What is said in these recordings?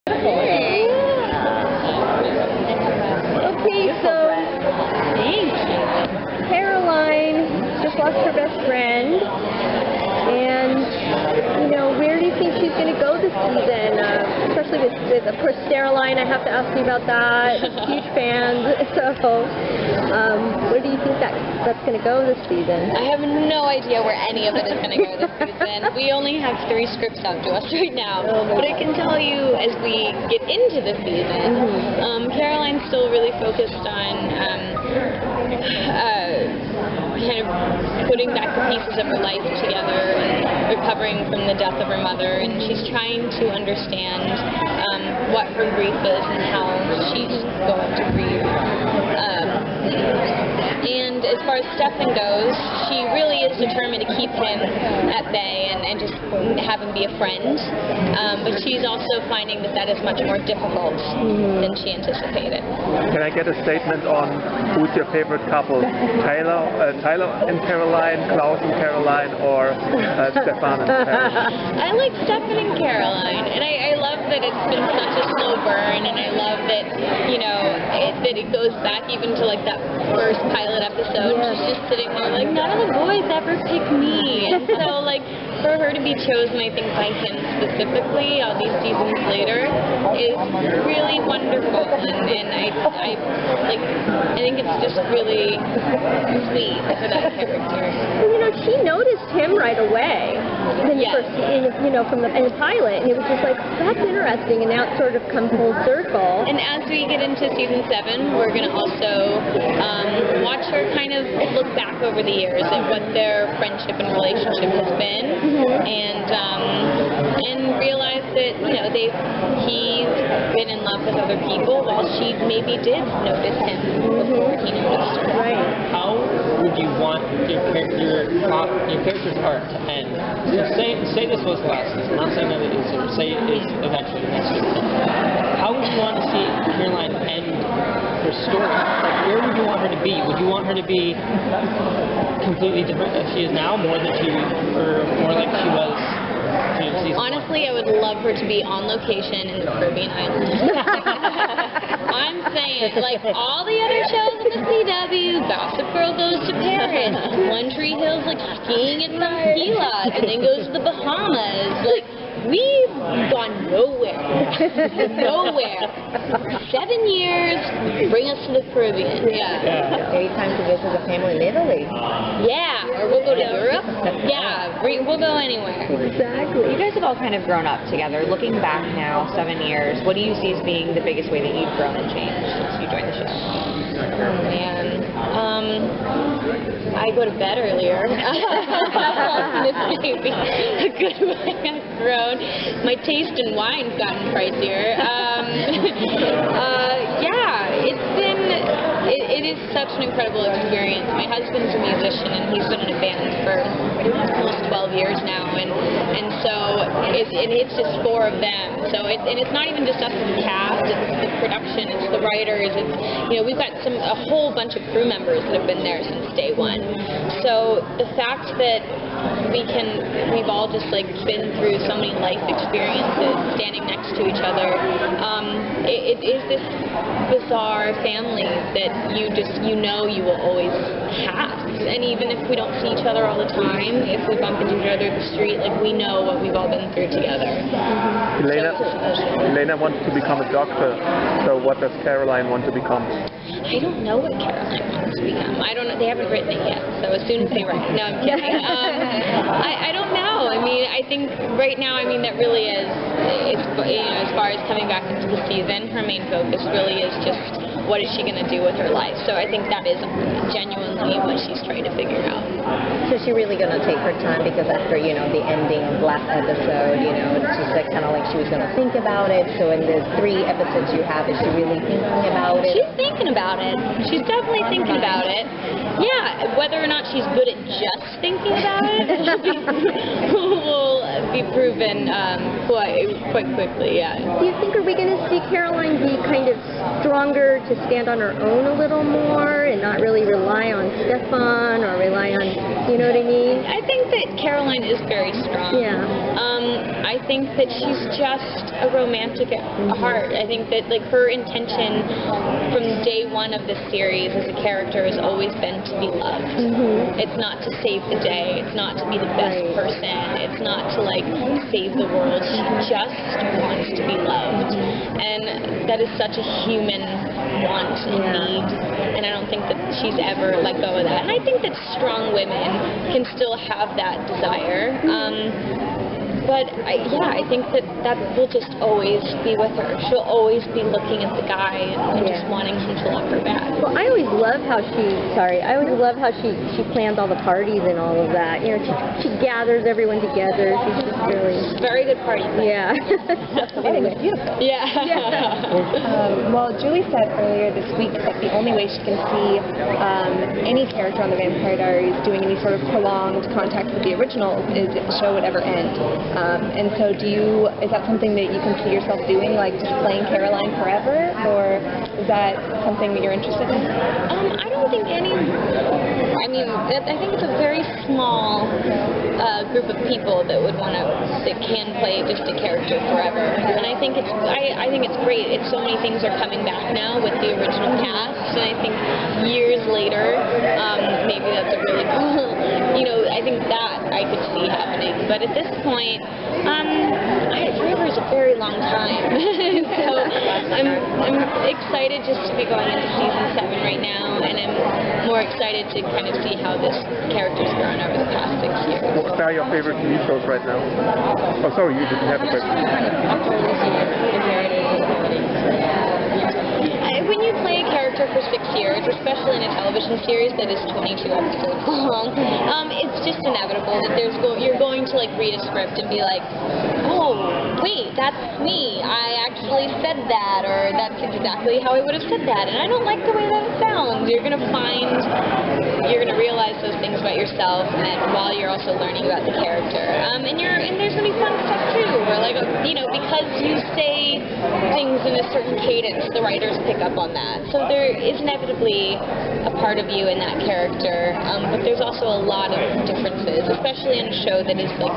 Hey. Okay, so Caroline just lost her best friend, and where do you think she's going to go this season? Especially with of course Caroline. I have to ask you about that. Huge fans. So, where do you think that's going to go this season? I have no idea where any of it is going to go this season. We only have 3 scripts out to us right now, but I can tell you as we get into the season, Caroline's still really focused on kind of putting back the pieces of her life together and recovering from the death of her mother, and she's trying to understand what her grief is and how she's going to grieve. And as far as Stefan goes, she really is determined to keep him at bay and just have him be a friend. But she's also finding that is much more difficult than she anticipated. Can I get a statement on who's your favorite couple? Tyler and Caroline, Klaus and Caroline, or Stefan and Caroline? I like Stefan and Caroline, and I love that it's been such a slow burn, and I love that, that it goes back even to like that first pilot episode. Yes. She's just sitting there like, none of the boys ever pick me. And so like, for her to be chosen, I think, by him specifically all these seasons later is really wonderful, and I think it's just really sweet for that character. Well, she noticed him right away when first, from the pilot, and it was just like, that's interesting, and now it's sort of come full circle. And as we get into season 7, we're going to also watch her kind of look back over the years at what their friendship and relationship has been, and realize that he's been in love with other people while she maybe did notice him before he noticed her. Right. How would you want your character's arc to end? So say this was the last season. I'm not saying that it is, or say it is eventually the next season. How would you want to see Caroline end her story? Like, where would you want her to be? Would you want her to be completely different as she is now, more like she was? Honestly, I would love her to be on location in the Caribbean islands. I'm saying, like all the other shows on the CW, Gossip Girl goes to Paris, One Tree Hill's like skiing at some ski lodge, and then goes to the Bahamas. Like, we've gone nowhere. Nowhere. 7 years, bring us to the Caribbean. Yeah. Maybe time to visit the family in Italy. Yeah, or we'll go to Europe. Yeah, we'll go anywhere. Exactly. You guys have all kind of grown up together. Looking back now, 7 years, what do you see as being the biggest way that you've grown and changed since you joined the show? Oh, man. I go to bed earlier. This may be a good way I've grown. My taste in wine's gotten pricier. It is such an incredible experience. My husband's a musician, and he's been in a band for almost 12 years now, and so it's just 4 of them. So it's not even just us as a cast, it's the production, it's the writers, it's we've got a whole bunch of crew members that have been there since day 1. So the fact that we've all just like been through so many life experiences, standing next to each other, it is this bizarre family that you will always have. And even if we don't see each other all the time, if we bump into each other at the street, like, we know what we've all been through together. Elena wants to become a doctor, so what does Caroline want to become? I don't know what Caroline wants to become. I don't know. They haven't written it yet, so as soon as they write it. No, I'm kidding. I don't know. I mean, I think right now, that really is, as far as coming back into the season, her main focus really is just what is she going to do with her life. So I think that is genuinely what she's trying to figure out. So she's really going to take her time, because after, the ending of last episode, she said kind of like she was going to think about it. So in the 3 episodes you have, is she really thinking about it? She's thinking about it. She's definitely thinking about it. Yeah, whether or not she's good at just thinking about it will be proven quite quickly, yeah. Do you think, are we going to see Caroline be kind of stronger to stand on her own a little more and not really rely on Stefan or rely on, you know what I mean? I think that Caroline is very strong. Yeah. I think that she's just a romantic at heart. I think that like her intention from day one of this series as a character has always been to be loved. It's not to save the day. It's not to be the best person. It's not to like save the world. She just wants to be loved, and that is such a human want and need. And I don't think that she's ever let go of that. And I think that strong women can still have that desire. But I think that will just always be with her. She'll always be looking at the guy and just wanting him to love her back. Well, I always love how she plans all the parties and all of that. You know, she gathers everyone together. She's just really Very good party planner. It's beautiful. Well, Julie said earlier this week that the only way she can see any character on the Vampire Diaries doing any sort of prolonged contact with the original is if the show would ever end. And so is that something that you can see yourself doing, like just playing Caroline forever, or is that something that you're interested in? I don't think I think it's a very small group of people that can play just a character forever. And I think it's great. So many things are coming back now with the original cast, and I think years later, maybe that's a really cool, I think that I could see happening. But at this point, forever is a very long time. So I'm excited just to be going into season 7 right now, and I'm more excited to kind of see how this character's grown over the past 6 years. What are your favorite TV shows right now? Oh, sorry, you didn't have a question. When you play a character for 6 years, especially in a television series that is 22 episodes long, it's just inevitable that you're going to like read a script and be like, oh, wait, that's me. I actually said that, or that's exactly how I would have said that, and I don't like the way that sounds. You're going to realize those things about yourself, and while you're also learning about the character. And there's going to be fun stuff too, where like, because you say things in a certain cadence, the writers pick up on that. So there is inevitably a part of you in that character, but there's also a lot of differences, especially in a show that is like,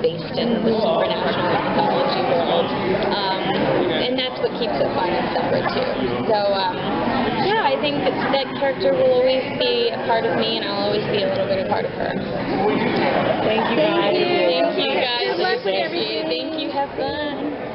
based in the supernatural mythology world. And that's what keeps it fun and separate too. So I think that character will always be a part of me, and I'll always be a little bit a part of her. Thank you guys. Thank you guys. Good luck with everything. Thank you. Have fun.